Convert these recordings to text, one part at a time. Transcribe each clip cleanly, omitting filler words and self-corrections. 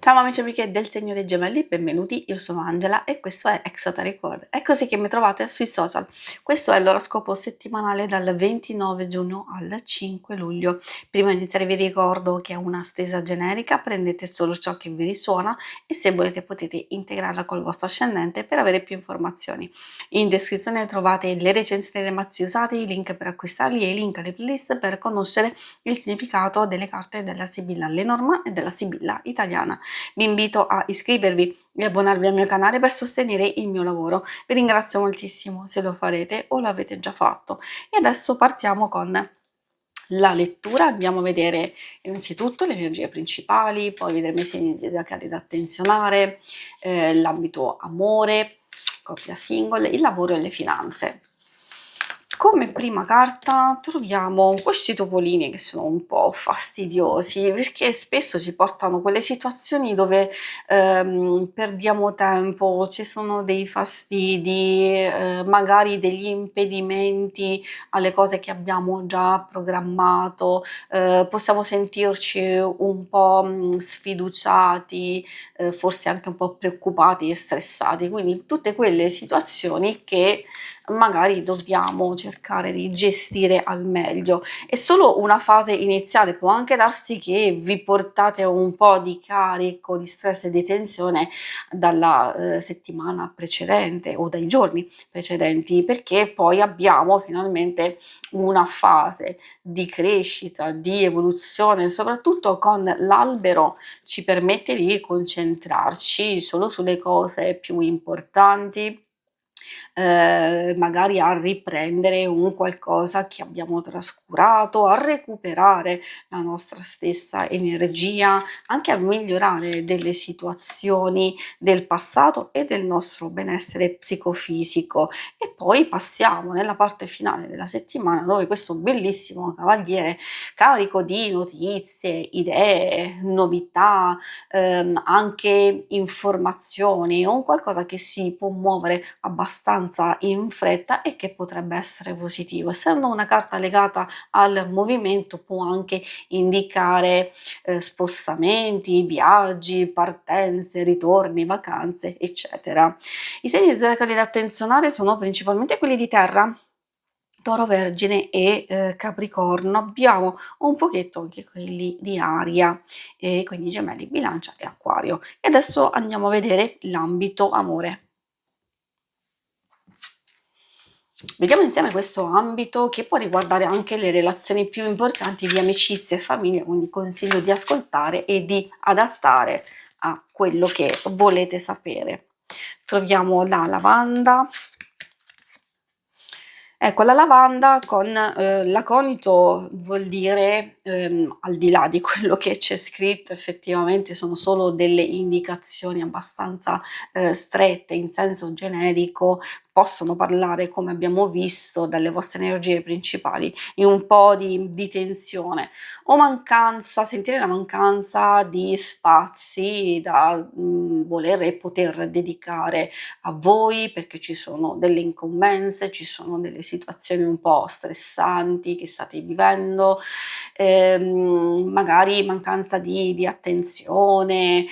Ciao amici e amiche del segno dei gemelli, benvenuti, io sono Angela e questo è Exoteric World. È così che mi trovate sui social. Questo è l'oroscopo settimanale dal 29 giugno al 5 luglio. Prima di iniziare vi ricordo che è una stesa generica, prendete solo ciò che vi risuona e se volete potete integrarla col vostro ascendente per avere più informazioni. In descrizione trovate le recensioni dei mazzi usati, i link per acquistarli e i link alle playlist per conoscere il significato delle carte della Sibilla Lenormand e della Sibilla italiana. Vi invito a iscrivervi e abbonarvi al mio canale per sostenere il mio lavoro. Vi ringrazio moltissimo se lo farete o l'avete già fatto. E adesso partiamo con la lettura. Andiamo a vedere innanzitutto le energie principali, poi vedremo i segni zodiacali da attenzionare, l'ambito amore, coppia single, il lavoro e le finanze. Come prima carta troviamo questi topolini che sono un po' fastidiosi perché spesso ci portano quelle situazioni dove perdiamo tempo, ci sono dei fastidi, magari degli impedimenti alle cose che abbiamo già programmato, possiamo sentirci un po' sfiduciati, forse anche un po' preoccupati e stressati, quindi tutte quelle situazioni che magari dobbiamo cercare di gestire al meglio. È solo una fase iniziale, può anche darsi che vi portate un po' di carico, di stress e di tensione dalla settimana precedente o dai giorni precedenti, perché poi abbiamo finalmente una fase di crescita, di evoluzione, soprattutto con l'albero ci permette di concentrarci solo sulle cose più importanti, magari a riprendere un qualcosa che abbiamo trascurato, a recuperare la nostra stessa energia, anche a migliorare delle situazioni del passato e del nostro benessere psicofisico. E poi passiamo nella parte finale della settimana dove questo bellissimo cavaliere carico di notizie, idee, novità, anche informazioni, un qualcosa che si può muovere abbastanza in fretta e che potrebbe essere positivo. Essendo una carta legata al movimento può anche indicare spostamenti, viaggi, partenze, ritorni, vacanze, eccetera. I segni zodiacali da attenzionare sono principalmente quelli di terra, Toro, Vergine e Capricorno. Abbiamo un pochetto anche quelli di aria, e quindi Gemelli, Bilancia e Acquario. E adesso andiamo a vedere l'ambito amore. Vediamo insieme questo ambito che può riguardare anche le relazioni più importanti di amicizia e famiglia, quindi consiglio di ascoltare e di adattare a quello che volete sapere. Troviamo la lavanda. Ecco, la lavanda con l'aconito vuol dire, al di là di quello che c'è scritto, effettivamente sono solo delle indicazioni abbastanza strette in senso generico, possono parlare, come abbiamo visto, dalle vostre energie principali, di un po' di tensione o mancanza, sentire la mancanza di spazi da voler e poter dedicare a voi, perché ci sono delle incombenze, ci sono delle situazioni un po' stressanti che state vivendo, magari mancanza di attenzione,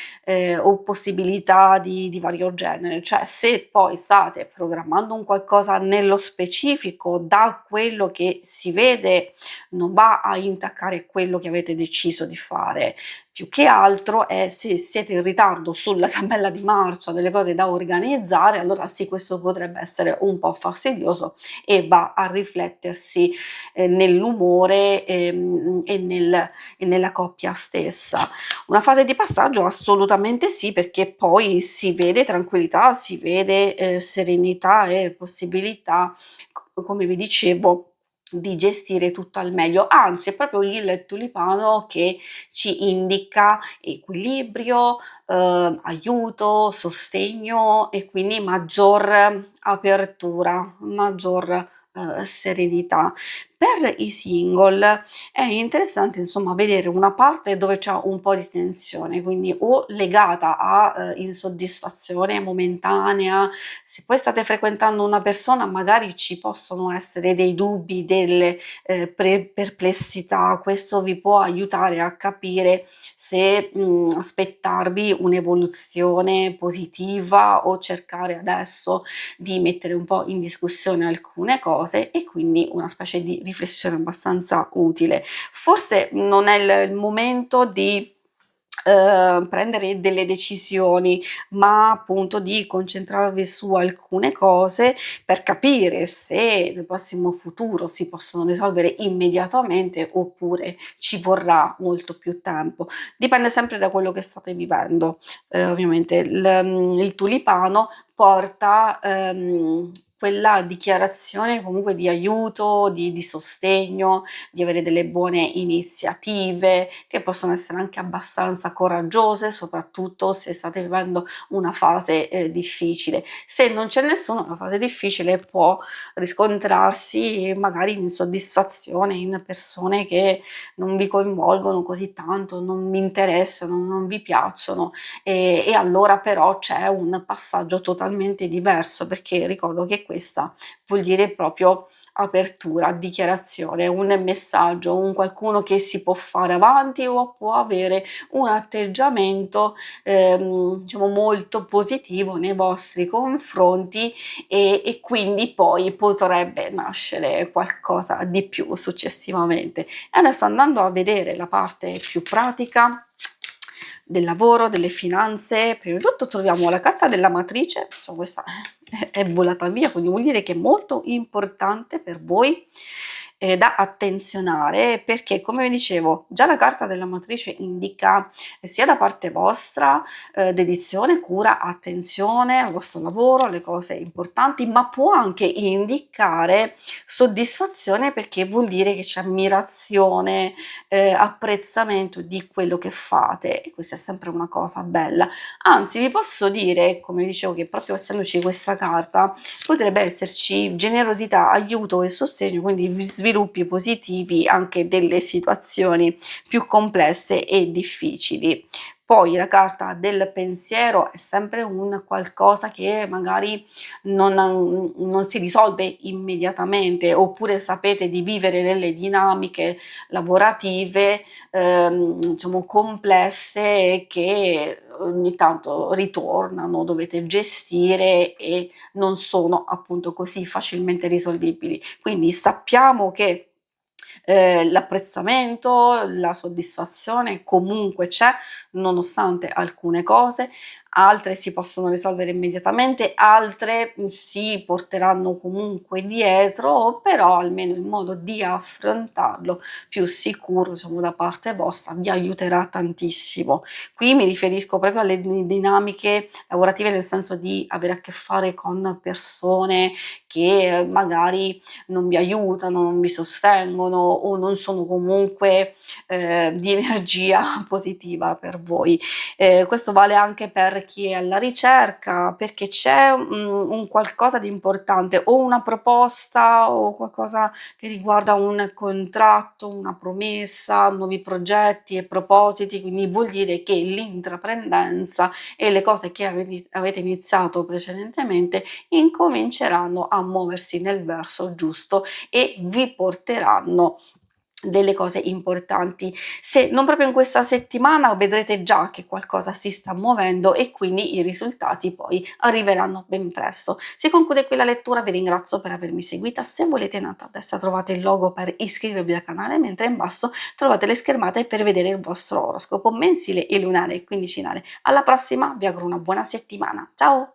o possibilità di vario genere. Cioè, se poi state programmando un qualcosa nello specifico, da quello che si vede non va a intaccare quello che avete deciso di fare. Più che altro è se siete in ritardo sulla tabella di marcia delle cose da organizzare, allora sì, questo potrebbe essere un po' fastidioso e va a riflettersi nell'umore e nella coppia stessa. Una fase di passaggio assolutamente sì, perché poi si vede tranquillità, si vede serenità e possibilità, come vi dicevo, di gestire tutto al meglio. Anzi, è proprio il tulipano che ci indica equilibrio, aiuto, sostegno e quindi maggior apertura, maggior serenità. Per i single è interessante insomma vedere una parte dove c'è un po' di tensione, quindi o legata a, insoddisfazione momentanea, se poi state frequentando una persona magari ci possono essere dei dubbi, delle, perplessità, questo vi può aiutare a capire se, aspettarvi un'evoluzione positiva o cercare adesso di mettere un po' in discussione alcune cose e quindi una specie di riflessione abbastanza utile. Forse non è il momento di prendere delle decisioni, ma appunto di concentrarvi su alcune cose per capire se nel prossimo futuro si possono risolvere immediatamente oppure ci vorrà molto più tempo. Dipende sempre da quello che state vivendo. Ovviamente il tulipano porta, quella dichiarazione comunque di aiuto, di sostegno, di avere delle buone iniziative, che possono essere anche abbastanza coraggiose, soprattutto se state vivendo una fase, difficile. Se non c'è nessuno, la fase difficile può riscontrarsi magari in insoddisfazione, in persone che non vi coinvolgono così tanto, non vi interessano, non vi piacciono, e allora però c'è un passaggio totalmente diverso, perché ricordo che questa vuol dire proprio apertura, dichiarazione, un messaggio, un qualcuno che si può fare avanti o può avere un atteggiamento, diciamo molto positivo nei vostri confronti e quindi poi potrebbe nascere qualcosa di più successivamente. E adesso andando a vedere la parte più pratica del lavoro, delle finanze, prima di tutto troviamo la carta della matrice, insomma questa è volata via, quindi vuol dire che è molto importante per voi, da attenzionare, perché come vi dicevo già la carta della matrice indica sia da parte vostra, dedizione, cura, attenzione al vostro lavoro, alle cose importanti, ma può anche indicare soddisfazione perché vuol dire che c'è ammirazione, apprezzamento di quello che fate e questa è sempre una cosa bella. Anzi, vi posso dire, come dicevo, che proprio essendoci questa carta, potrebbe esserci generosità, aiuto e sostegno, quindi sviluppi positivi anche delle situazioni più complesse e difficili. Poi la carta del pensiero è sempre un qualcosa che magari non si risolve immediatamente, oppure sapete di vivere delle dinamiche lavorative diciamo complesse che ogni tanto ritornano, dovete gestire e non sono appunto così facilmente risolvibili. Quindi sappiamo che l'apprezzamento, la soddisfazione comunque c'è, nonostante alcune cose, altre si possono risolvere immediatamente, altre si porteranno comunque dietro, però almeno il modo di affrontarlo più sicuro, diciamo, da parte vostra vi aiuterà tantissimo. Qui mi riferisco proprio alle dinamiche lavorative, nel senso di avere a che fare con persone che magari non vi aiutano, non vi sostengono o non sono comunque di energia positiva per voi. Questo vale anche per chi è alla ricerca, perché c'è un qualcosa di importante, o una proposta o qualcosa che riguarda un contratto, una promessa, nuovi progetti e propositi, quindi vuol dire che l'intraprendenza e le cose che avete iniziato precedentemente incominceranno a muoversi nel verso giusto e vi porteranno delle cose importanti. Se non proprio in questa settimana, vedrete già che qualcosa si sta muovendo e quindi i risultati poi arriveranno ben presto. Si conclude qui la lettura, vi ringrazio per avermi seguita. Se volete, in alto a destra trovate il logo per iscrivervi al canale, mentre in basso trovate le schermate per vedere il vostro oroscopo mensile e lunare e quindicinale. Alla prossima, vi auguro una buona settimana. Ciao!